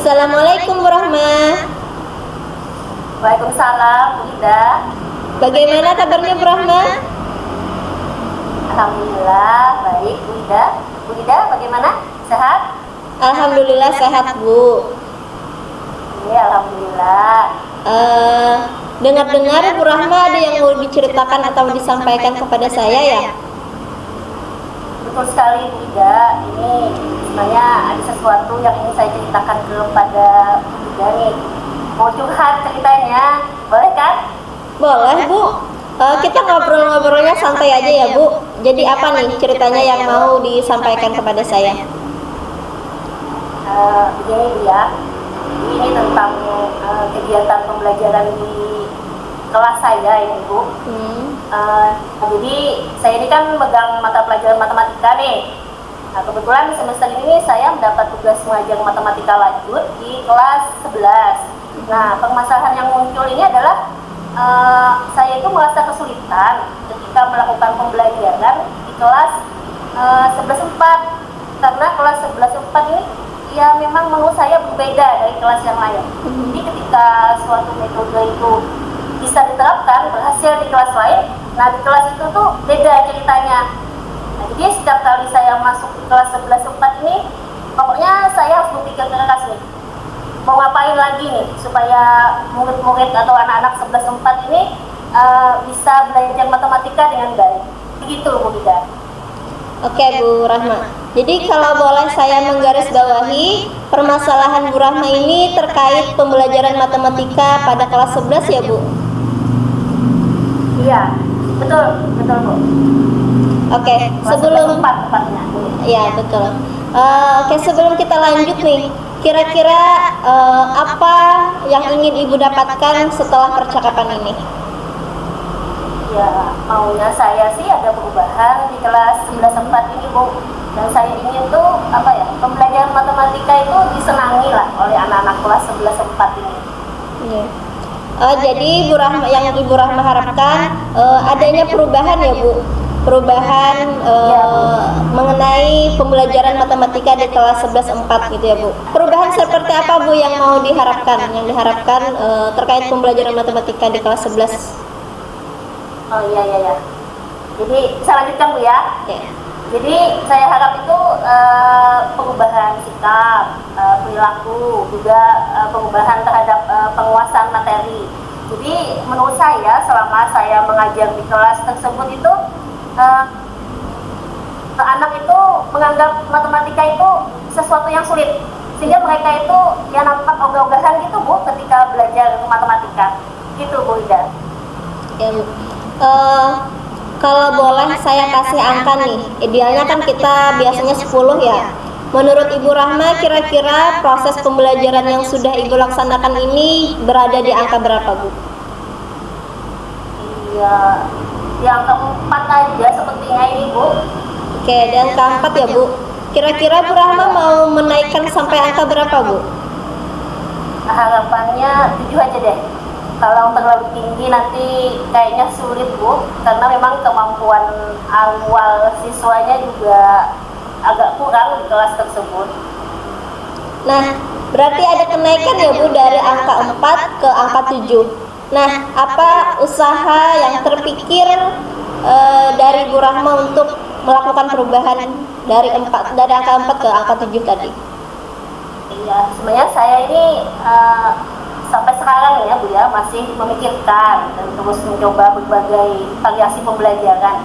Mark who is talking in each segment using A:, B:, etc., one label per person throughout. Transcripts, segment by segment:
A: Assalamualaikum Bu Rahma.
B: Waalaikumsalam, Bu Ida.
A: Bagaimana kabarnya Bu Rahma?
B: Alhamdulillah, baik Bu Ida. Bu Ida bagaimana? Sehat?
A: Alhamdulillah sehat Bu.
B: Iya, Alhamdulillah.
A: Dengar-dengar Bu Rahma ada yang mau diceritakan atau disampaikan kepada saya ya?
B: Betul sekali Bu Ida. Ini sebenarnya ada sesuatu yang ingin saya ceritakan kepada Bu Ida nih. Mau curhat ceritanya, boleh kan?
A: Boleh Bu. Kita ngobrol-ngobrolnya santai aja ya Bu. Jadi apa nih ceritanya yang mau disampaikan kepada saya?
B: Begini Bu ya. Ini tentang kegiatan pembelajaran di kelas saya ini Bu. Jadi saya ini kan megang mata pelajaran matematika nih. Nah, kebetulan semester ini saya mendapat tugas mengajar matematika lanjut di kelas 11. Nah, permasalahan yang muncul ini adalah saya itu merasa kesulitan ketika melakukan pembelajaran di kelas 11.4, karena kelas 11.4 ini ya memang menurut saya berbeda dari kelas yang lain. Jadi ketika suatu metode itu bisa diterapkan berhasil di kelas lain, nah di kelas itu tuh beda ceritanya. Nah, jadi setiap kali saya masuk di kelas 11.4 ini, pokoknya saya harus berpikir keras nih, mau ngapain lagi nih supaya murid-murid atau anak-anak 11.4 ini bisa belajar matematika dengan baik. Begitu Bu Ida.
A: Oke Bu Rahma. Jadi kalau boleh saya menggarisbawahi, permasalahan Bu Rahma ini terkait pembelajaran matematika pada kelas 11 ya Bu?
B: Iya, betul Bu.
A: Oke, sebelum
B: 4 tepatnya.
A: ya betul. Oke, sebelum kita lanjut nih, kira-kira apa yang ingin Ibu dapatkan setelah percakapan ini?
B: Ya, maunya saya sih ada perubahan di kelas 11.4 ini Bu. Dan saya ingin tuh pembelajaran matematika itu disenangi lah oleh anak-anak kelas 11.4 ini.
A: Iya. Jadi Bu Rahma, yang Ibu Rahma harapkan adanya perubahan ya Bu, perubahan mengenai pembelajaran matematika di kelas 11.4 gitu ya Bu. Perubahan seperti apa Bu yang mau diharapkan, yang diharapkan terkait pembelajaran matematika di kelas 11?
B: Oh iya. Jadi saya lanjutkan Bu ya.
A: Ya.
B: Jadi saya harap itu perubahan sikap, perilaku, juga perubahan terhadap penguasaan materi. Jadi menurut saya selama saya mengajar di kelas tersebut itu anak itu menganggap matematika itu sesuatu yang sulit, sehingga mereka itu ya nampak ogah-ogahan gitu Bu ketika belajar matematika. Gitu Bu Ida.
A: Ya Bu. Kalau boleh saya kasih angka nih, idealnya kan kita biasanya 10 ya. Menurut Ibu Rahma, kira-kira proses pembelajaran yang sudah Ibu laksanakan ini berada di angka berapa Bu?
B: Iya, di angka 4 aja sepertinya ini Bu.
A: Oke, di angka 4 ya Bu. Kira-kira Bu Rahma mau menaikkan sampai angka berapa Bu?
B: Harapannya 7 aja deh. Kalau terlalu tinggi nanti kayaknya sulit Bu, karena memang kemampuan awal siswanya juga agak kurang di kelas tersebut.
A: Nah, berarti ada kenaikan ya Bu dari angka 4 ke angka 7. Nah, apa usaha yang terpikir dari Bu Rahma untuk melakukan perubahan dari angka 4 ke angka 7 tadi?
B: Iya, sebenarnya saya ini sampai sekarang ya Bu ya masih memikirkan dan terus mencoba berbagai variasi pembelajaran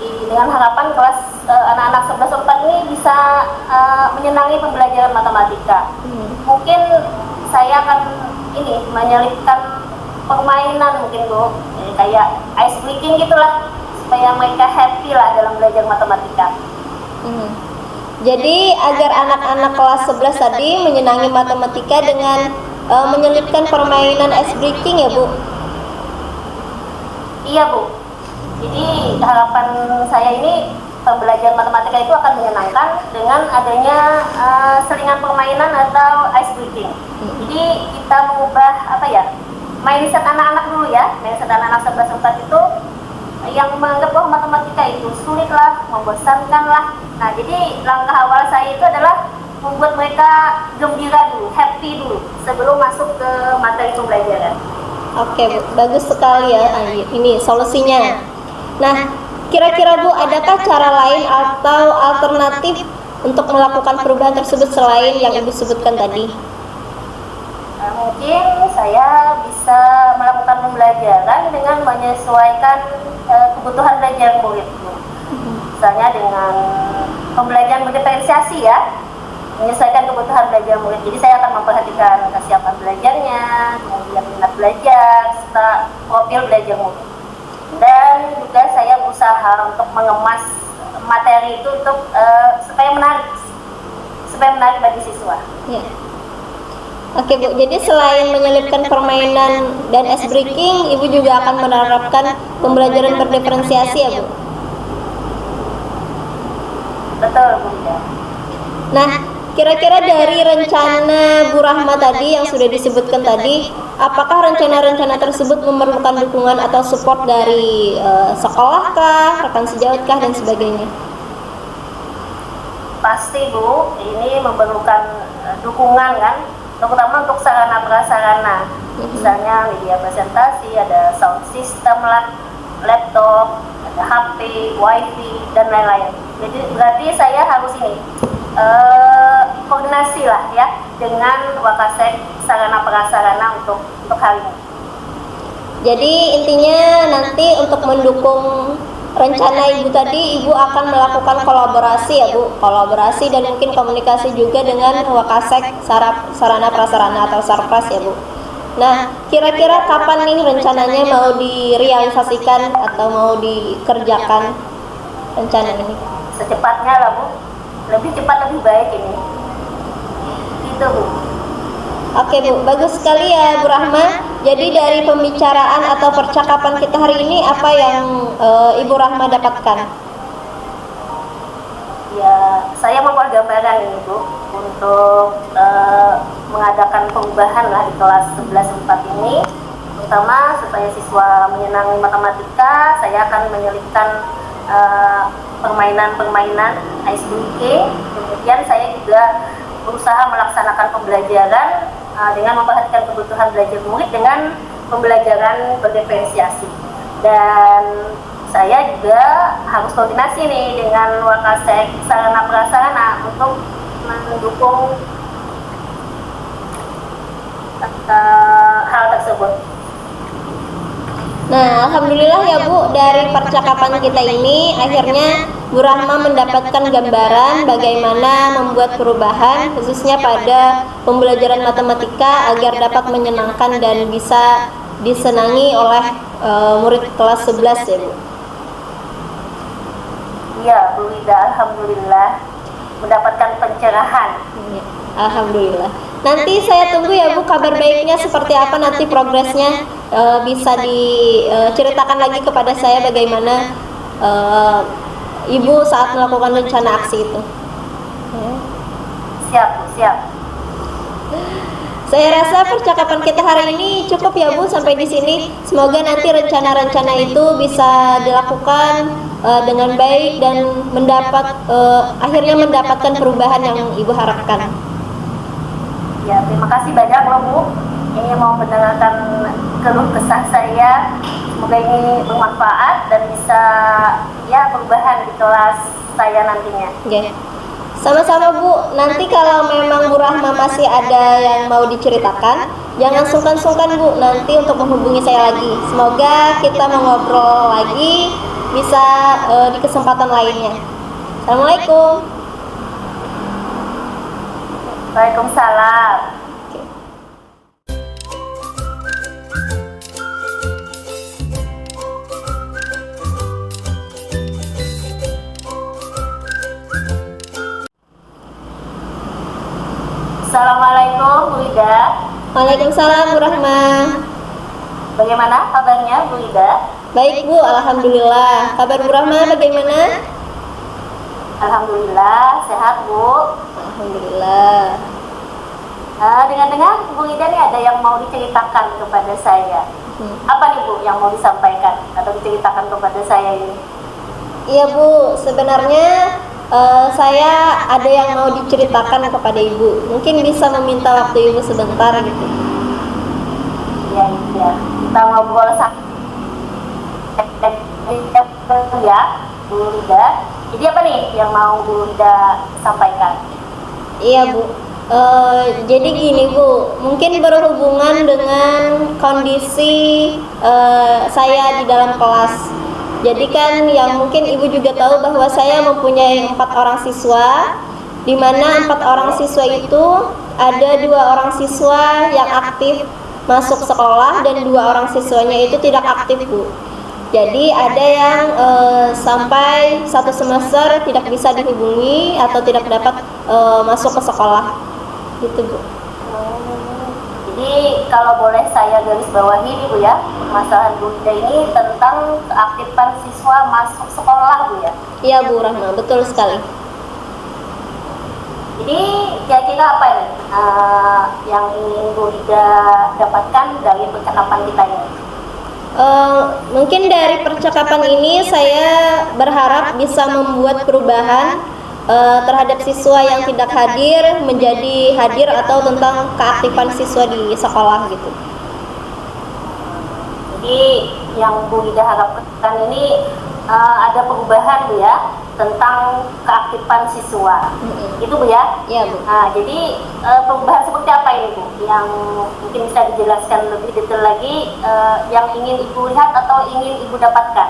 B: dengan harapan kelas anak-anak 11.4 ini bisa menyenangi pembelajaran matematika. Mungkin saya akan menyelipkan permainan mungkin Bu, kayak ice breaking gitulah, supaya mereka happy lah dalam belajar matematika.
A: Jadi agar anak-anak kelas 11 tadi menyenangi matematika dengan menyelipkan permainan ice breaking ya Bu? Iya Bu.
B: Jadi harapan saya ini pembelajaran matematika itu akan menyenangkan dengan adanya selingan permainan atau ice breaking. Jadi kita mengubah mindset anak-anak dulu ya. Mindset anak-anak 11.4 itu yang menganggap bahwa matematika itu sulit lah, membosankan lah. Nah, jadi langkah awal saya itu adalah membuat mereka gembira dulu, happy dulu sebelum masuk ke materi pembelajaran.
A: Oke, Bu. Bagus sekali ya. Ini solusinya. Nah, kira-kira Bu, adakah cara lain atau alternatif untuk melakukan perubahan tersebut selain yang Ibu sebutkan tadi?
B: Mungkin saya bisa melakukan pembelajaran dengan menyesuaikan kebutuhan belajar murid. Misalnya dengan pembelajaran berdiferensiasi ya, menyesuaikan kebutuhan belajar murid. Jadi saya akan memperhatikan kesiapan belajarnya, kemudian minat belajar, serta profil belajar murid. Dan juga saya berusaha untuk mengemas materi itu untuk supaya menarik bagi siswa.
A: Ya. Oke Bu, jadi selain menyelipkan permainan dan ice breaking, Ibu juga akan menerapkan pembelajaran berdiferensiasi ya Bu?
B: Betul Bu Ida.
A: Nah, kira-kira dari rencana Bu Rahma tadi yang sudah disebutkan tadi, apakah rencana-rencana tersebut memerlukan dukungan atau support dari sekolah kah, rekan sejawat kah, dan sebagainya?
B: Pasti Bu, ini memerlukan dukungan kan, terutama untuk sarana prasarana. Misalnya media presentasi, ada sound system lah, laptop, ada HP, wifi, dan lain-lain. Jadi berarti saya harus ini koordinasi lah ya dengan Wakasek sarana prasarana untuk hal ini.
A: Jadi intinya nanti untuk mendukung rencana Ibu tadi, Ibu akan melakukan kolaborasi ya Bu, kolaborasi dan mungkin komunikasi juga dengan Wakasek sarana prasarana atau Sarpras ya Bu. Nah, kira-kira kapan nih rencananya mau direalisasikan atau mau dikerjakan rencana ini?
B: Secepatnya lah Bu, lebih cepat lebih baik ini. Gitu Bu.
A: Oke Bu, bagus sekali ya Bu Rahma. Jadi dari pembicaraan atau percakapan kita hari ini, apa yang Ibu Rahma dapatkan?
B: Ya, saya membuat gambaran ini Bu untuk mengadakan perubahan lah di kelas 11-4 ini, terutama supaya siswa menyenangi matematika. Saya akan menyelipkan permainan-permainan ice breaking. Kemudian saya juga berusaha melaksanakan pembelajaran dengan memperhatikan kebutuhan belajar murid dengan pembelajaran berdiferensiasi. Dan saya juga harus koordinasi nih dengan Wakasek sarana prasarana untuk mendukung hal tersebut.
A: Nah, alhamdulillah ya Bu, dari percakapan kita ini akhirnya Bu Rahma mendapatkan gambaran bagaimana membuat perubahan khususnya pada pembelajaran matematika agar dapat menyenangkan dan bisa disenangi oleh murid kelas 11 ya Bu.
B: Iya Bu Ida, alhamdulillah mendapatkan pencerahan.
A: Alhamdulillah. Nanti saya tunggu ya Bu kabar baiknya seperti apa nanti progresnya, bisa diceritakan lagi kepada saya bagaimana Ibu saat melakukan rencana aksi itu.
B: Siap Bu, siap.
A: Saya rasa percakapan kita hari ini cukup ya Bu sampai di sini. Semoga nanti rencana-rencana itu bisa dilakukan dengan baik dan akhirnya mendapatkan perubahan yang Ibu harapkan.
B: Ya, terima kasih banyak loh Bu. Ini mau mendengarkan keluh kesah saya. Semoga ini bermanfaat dan bisa ya perubahan di kelas saya nantinya.
A: Okay. Sama-sama Bu. Nanti kalau memang Bu Rahma masih ada yang mau diceritakan, jangan sungkan-sungkan Bu nanti untuk menghubungi saya lagi. Semoga kita mengobrol lagi bisa di kesempatan lainnya. Assalamualaikum.
B: Waalaikumsalam. Assalamualaikum Bu Ida.
A: Waalaikumsalam Bu Rahma.
B: Bagaimana kabarnya Bu Ida?
A: Baik Bu, alhamdulillah. Kabar Bu Rahma bagaimana?
B: Alhamdulillah sehat Bu.
A: Alhamdulillah.
B: Dengar-dengar Bu Ida nih ada yang mau diceritakan kepada saya. Apa nih Bu yang mau disampaikan atau diceritakan kepada saya ini?
A: Iya Bu, sebenarnya Saya ada yang mau diceritakan kepada Ibu. Mungkin bisa meminta waktu Ibu sebentar gitu.
B: Ya, ya. Kita ngobrol ya, Bu Rida. Jadi apa nih yang mau Bu Rida sampaikan?
A: Iya Bu. Jadi gini Bu, mungkin berhubungan dengan kondisi saya di dalam kelas. Jadi kan yang mungkin Ibu juga tahu bahwa saya mempunyai 4 orang siswa, di mana 4 orang siswa itu ada 2 orang siswa yang aktif masuk sekolah dan 2 orang siswanya itu tidak aktif Bu. Jadi ada yang sampai 1 semester tidak bisa dihubungi atau tidak dapat masuk ke sekolah, gitu Bu.
B: Jadi kalau boleh saya garis bawahi nih Bu ya, permasalahan Bu Rida ini tentang keaktifan siswa masuk sekolah Bu ya.
A: Iya Bu Rahma, betul sekali.
B: Jadi kira-kira apa nih yang ingin Bu Rida dapatkan dari percakapan kita ini?
A: Mungkin dari percakapan ini saya berharap bisa membuat perubahan terhadap siswa yang tidak hadir menjadi hadir atau tentang keaktifan siswa di sekolah gitu.
B: Jadi yang Bu Rida harapkan ini ada perubahan Bu ya tentang keaktifan siswa. Itu Bu ya?
A: Iya Bu.
B: Nah, jadi perubahan seperti apa ini Bu? Yang mungkin bisa dijelaskan lebih detail lagi yang ingin Ibu lihat atau ingin Ibu dapatkan?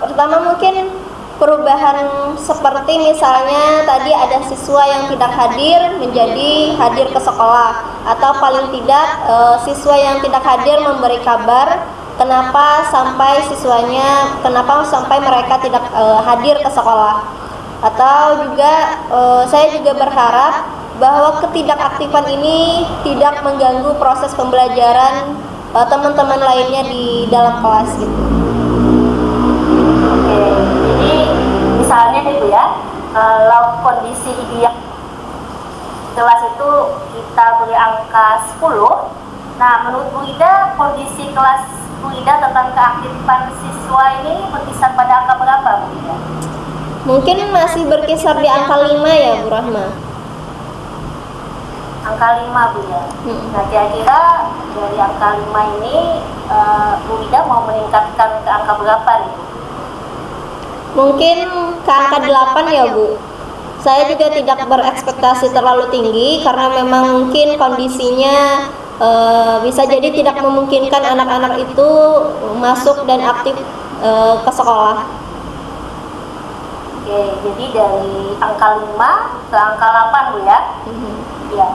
A: Pertama mungkin perubahan seperti misalnya tadi ada siswa yang tidak hadir menjadi hadir ke sekolah, atau paling tidak siswa yang tidak hadir memberi kabar kenapa sampai mereka tidak hadir ke sekolah. Atau juga saya juga berharap bahwa ketidakaktifan ini tidak mengganggu proses pembelajaran teman-teman lainnya di dalam kelas gitu.
B: Oke, jadi misalnya nih Bu ya, kalau kondisi ideal kelas itu kita beri angka 10. Nah, menurut Bu Ida, kondisi kelas Bu Ida tentang keaktifan siswa ini berkisar pada angka berapa Bu Ida?
A: Mungkin masih berkisar di angka 5 ya Bu Rahma.
B: Angka 5 Bu ya. Nah, kira-kira dari angka 5 ini Bu Ida mau meningkatkan ke angka berapa nih Bu?
A: Mungkin ke angka 8 ya Bu. Saya juga tidak berekspektasi terlalu tinggi karena memang mungkin kondisinya bisa jadi tidak memungkinkan anak-anak itu masuk dan aktif ke sekolah.
B: Oke, jadi dari angka 5 ke angka 8 Bu ya. Ya.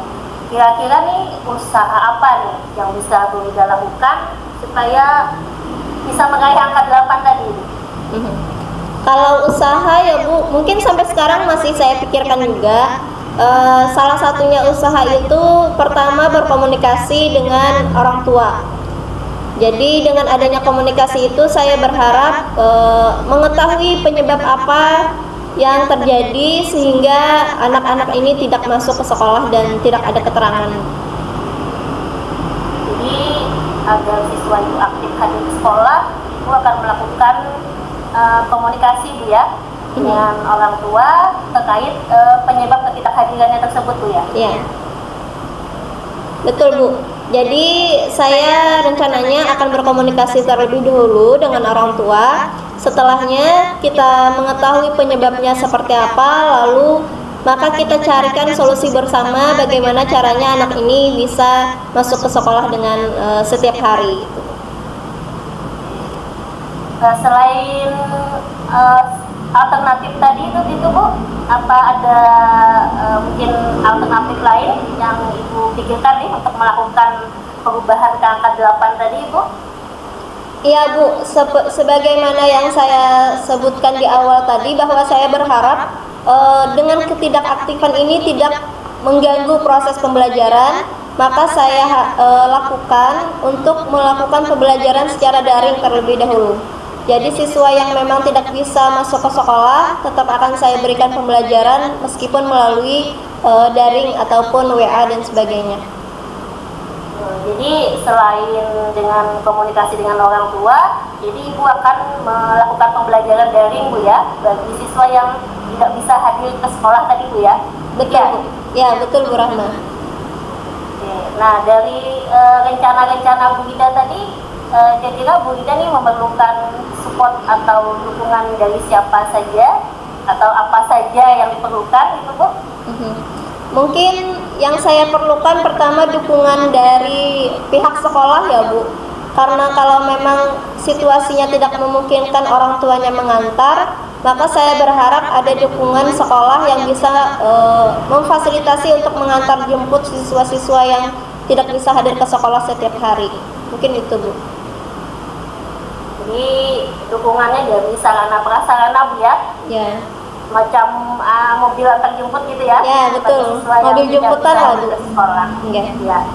B: Kira-kira nih usaha apa nih yang bisa Bu Ida lakukan supaya bisa meraih angka 8 tadi?
A: Kalau usaha ya Bu, mungkin sampai sekarang masih saya pikirkan juga. Salah satunya usaha itu pertama berkomunikasi dengan orang tua. Jadi dengan adanya komunikasi itu saya berharap mengetahui penyebab apa yang terjadi sehingga anak-anak ini tidak masuk ke sekolah dan tidak ada keterangan.
B: Jadi agar siswa itu aktif hadir ke sekolah, Ibu akan melakukan komunikasi Bu ya dengan orang tua terkait penyebab ketidakhadirannya tersebut Bu ya.
A: Iya. Betul Bu. Jadi saya rencananya akan berkomunikasi terlebih dahulu dengan orang tua. Setelahnya kita mengetahui penyebabnya seperti apa, lalu maka kita carikan solusi bersama bagaimana caranya anak ini bisa masuk ke sekolah dengan setiap hari.
B: Selain alternatif tadi itu Bu, apa ada mungkin alternatif lain yang Ibu pikirkan nih untuk melakukan perubahan ke angka 8 tadi Bu?
A: Iya Bu, sebagaimana yang saya sebutkan di awal tadi bahwa saya berharap dengan ketidakaktifan ini tidak mengganggu proses pembelajaran, maka saya lakukan untuk melakukan pembelajaran secara daring terlebih dahulu. Jadi siswa yang memang tidak bisa masuk ke sekolah tetap akan saya berikan pembelajaran meskipun melalui daring ataupun WA dan sebagainya.
B: Jadi selain dengan komunikasi dengan orang tua, jadi Ibu akan melakukan pembelajaran daring Bu ya, bagi siswa yang tidak bisa hadir ke sekolah tadi Bu ya.
A: Betul Bu. Ya betul Bu Rahma.
B: Oke. Nah dari rencana-rencana Bu Ida tadi, kira-kira Bu Ida nih memerlukan support atau dukungan dari siapa saja atau apa saja yang diperlukan gitu Bu?
A: Mungkin yang saya perlukan pertama dukungan dari pihak sekolah ya Bu. Karena kalau memang situasinya tidak memungkinkan orang tuanya mengantar, maka saya berharap ada dukungan sekolah yang bisa memfasilitasi untuk mengantar jemput siswa-siswa yang tidak bisa hadir ke sekolah setiap hari. Mungkin itu Bu.
B: Jadi dukungannya dari sarana prasarana Bu ya?
A: Ya.
B: Macam mobil antar jemput gitu ya?
A: Ya betul. Mobil jemputan lah Bu.
B: Sekolah.
A: Okay.
B: Ya.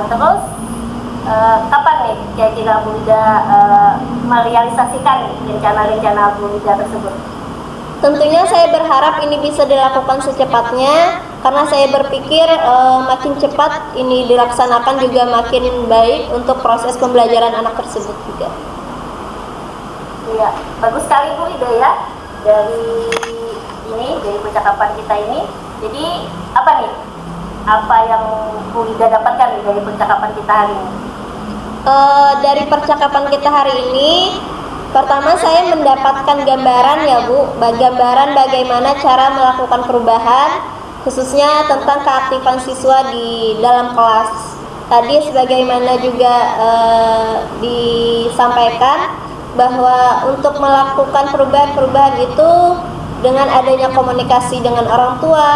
B: Terus kapan nih kira-kira Bu Ida merealisasikan rencana-rencana Bu Ida tersebut?
A: Tentunya saya berharap ini bisa dilakukan secepatnya, karena saya berpikir makin cepat ini dilaksanakan juga makin baik untuk proses pembelajaran anak tersebut juga.
B: Iya, bagus sekali Bu Ida ya dari percakapan kita ini. Jadi apa nih? Apa yang Bu Ida dapatkan nih dari percakapan kita hari ini?
A: Dari percakapan kita hari ini, pertama saya mendapatkan gambaran ya Bu, gambaran bagaimana cara melakukan perubahan, khususnya tentang keaktifan siswa di dalam kelas. Tadi sebagaimana juga disampaikan bahwa untuk melakukan perubahan-perubahan itu dengan adanya komunikasi dengan orang tua,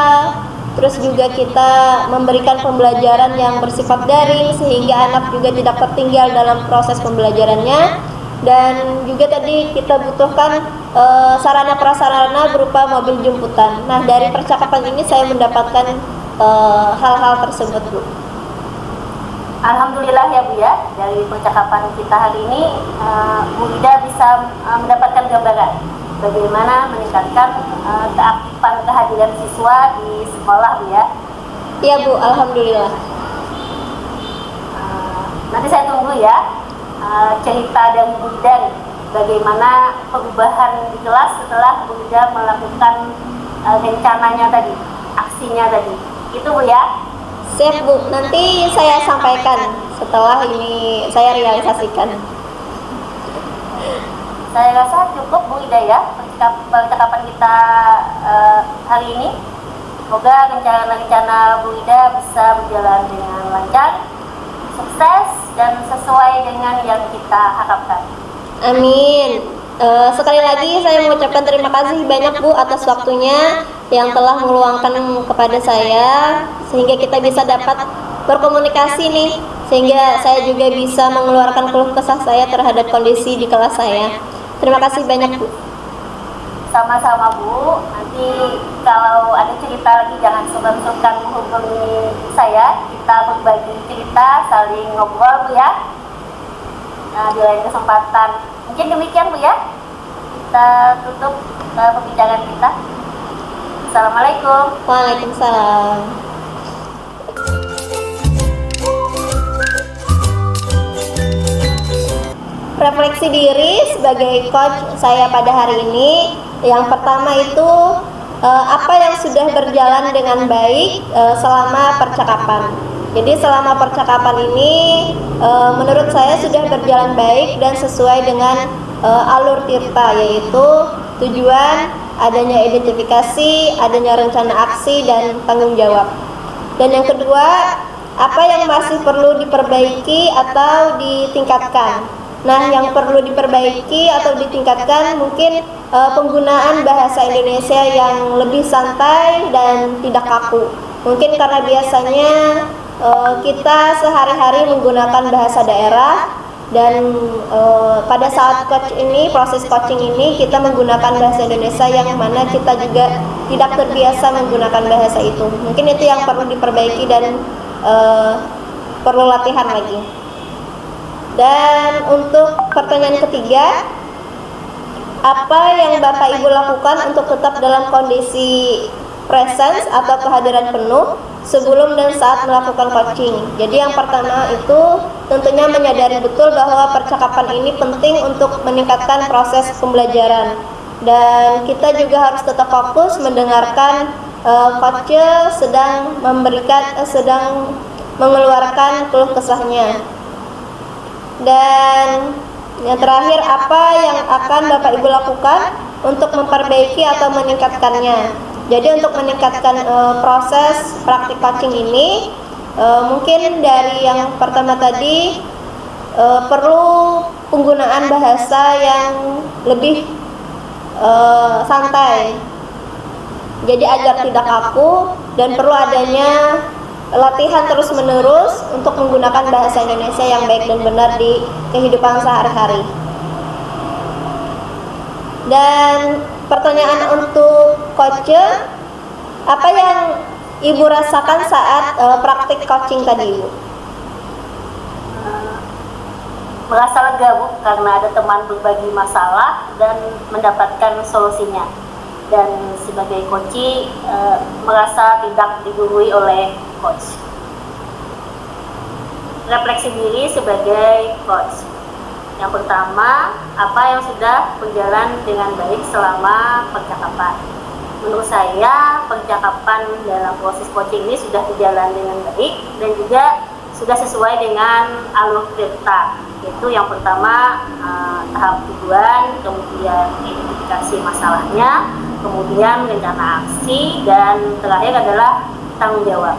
A: terus juga kita memberikan pembelajaran yang bersifat daring sehingga anak juga tidak tertinggal dalam proses pembelajarannya, dan juga tadi kita butuhkan sarana prasarana berupa mobil jemputan. Nah dari percakapan ini saya mendapatkan hal-hal tersebut Bu.
B: Alhamdulillah ya Bu ya, dari percakapan kita hari ini Bu Ida bisa mendapatkan gambaran bagaimana meningkatkan keaktifan kehadiran siswa di sekolah Bu ya.
A: Iya Bu, alhamdulillah.
B: Nanti saya tunggu ya cerita dari Bu Ida nih, bagaimana perubahan di kelas setelah Bu Ida melakukan rencananya tadi, aksinya tadi. Itu Bu ya.
A: Siap Bu, nanti saya sampaikan setelah ini saya realisasikan.
B: Saya rasa cukup Bu Ida ya percakapan kita hari ini. Semoga rencana-rencana Bu Ida bisa berjalan dengan lancar, sukses, dan sesuai dengan yang kita harapkan.
A: Amin. Sekali lagi saya mengucapkan terima kasih banyak Bu atas waktunya yang telah meluangkan kepada saya, sehingga kita bisa dapat berkomunikasi nih, sehingga saya juga bisa mengeluarkan keluh kesah saya terhadap kondisi di kelas saya. Terima kasih banyak Bu.
B: Sama-sama Bu, nanti kalau ada cerita lagi jangan sungkan-sungkan menghubungi saya, kita berbagi cerita, saling ngobrol Bu ya. Nah, di lain kesempatan mungkin demikian Bu ya, kita tutup pembicaraan kita. Assalamualaikum.
A: Waalaikumsalam. Refleksi diri sebagai coach saya pada hari ini, yang pertama itu apa yang sudah berjalan dengan baik selama percakapan. Jadi selama percakapan ini menurut saya sudah berjalan baik dan sesuai dengan alur Tirta, yaitu tujuan, adanya identifikasi, adanya rencana aksi, dan tanggung jawab. Dan yang kedua, apa yang masih perlu diperbaiki atau ditingkatkan. Nah, yang perlu diperbaiki atau ditingkatkan mungkin penggunaan bahasa Indonesia yang lebih santai dan tidak kaku. Mungkin karena biasanya kita sehari-hari menggunakan bahasa daerah, dan pada saat proses coaching ini kita menggunakan bahasa Indonesia yang mana kita juga tidak terbiasa menggunakan bahasa itu. Mungkin itu yang perlu diperbaiki dan perlu latihan lagi. Dan untuk pertanyaan ketiga, apa yang Bapak Ibu lakukan untuk tetap dalam kondisi presence atau kehadiran penuh sebelum dan saat melakukan coaching. Jadi yang pertama itu tentunya menyadari betul bahwa percakapan ini penting untuk meningkatkan proses pembelajaran. Dan kita juga harus tetap fokus mendengarkan coach sedang mengeluarkan keluh kesahnya. Dan yang terakhir, apa yang akan Bapak Ibu lakukan untuk memperbaiki atau meningkatkannya? Jadi untuk meningkatkan proses praktik coaching ini, mungkin dari yang pertama tadi perlu penggunaan bahasa yang lebih santai. Jadi agar tidak kaku, dan perlu adanya latihan terus-menerus untuk menggunakan bahasa Indonesia yang baik dan benar di kehidupan sehari-hari. Dan pertanyaan untuk coach, apa yang Ibu rasakan saat praktik coaching tadi, Ibu?
B: Merasa lega, Bu, karena ada teman berbagi masalah dan mendapatkan solusinya. Dan sebagai coach, merasa tidak digurui oleh coach. Refleksi diri sebagai coach. Yang pertama, apa yang sudah berjalan dengan baik selama percakapan? Menurut saya, percakapan dalam proses coaching ini sudah berjalan dengan baik dan juga sudah sesuai dengan alur cerita. Yaitu yang pertama, tahap tujuan, kemudian identifikasi masalahnya, kemudian rencana aksi, dan terakhir adalah tanggung jawab.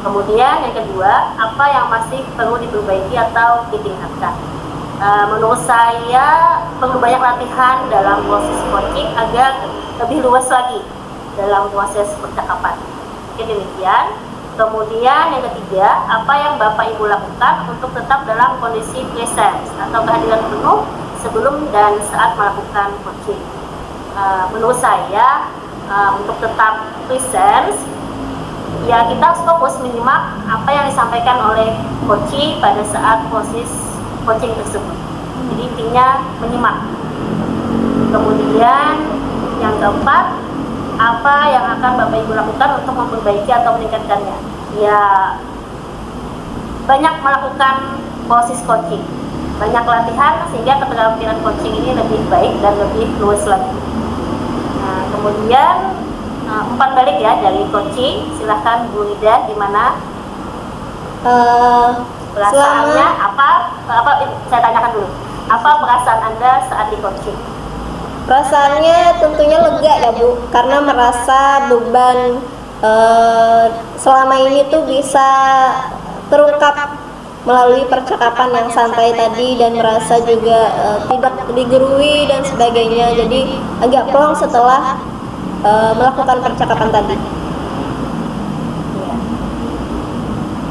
B: Kemudian yang kedua, apa yang masih perlu diperbaiki atau ditingkatkan. Menurut saya perlu banyak latihan dalam proses coaching agar lebih luas lagi dalam proses percakapan. Oke, demikian. Kemudian yang ketiga, apa yang Bapak Ibu lakukan untuk tetap dalam kondisi presence atau kehadiran penuh sebelum dan saat melakukan coaching. Menurut saya untuk tetap presence, ya kita harus fokus menyimak apa yang disampaikan oleh coach pada saat proses coaching tersebut. Jadi intinya menyimak. Kemudian yang keempat, apa yang akan Bapak Ibu lakukan untuk memperbaiki atau meningkatkannya? Ya, banyak melakukan proses coaching, banyak latihan sehingga keterampilan coaching ini lebih baik dan lebih luas lagi. Nah, kemudian umpan balik ya dari coaching. Silahkan Bu Ida, gimana perasaannya? Apa saya tanyakan dulu, apa perasaan Anda saat di coaching?
A: Perasaannya tentunya lega ya, Bu, karena merasa beban selama ini tuh bisa terungkap melalui percakapan yang santai tadi, dan merasa juga tidak digurui dan sebagainya. Jadi agak plong setelah melakukan percakapan tadi.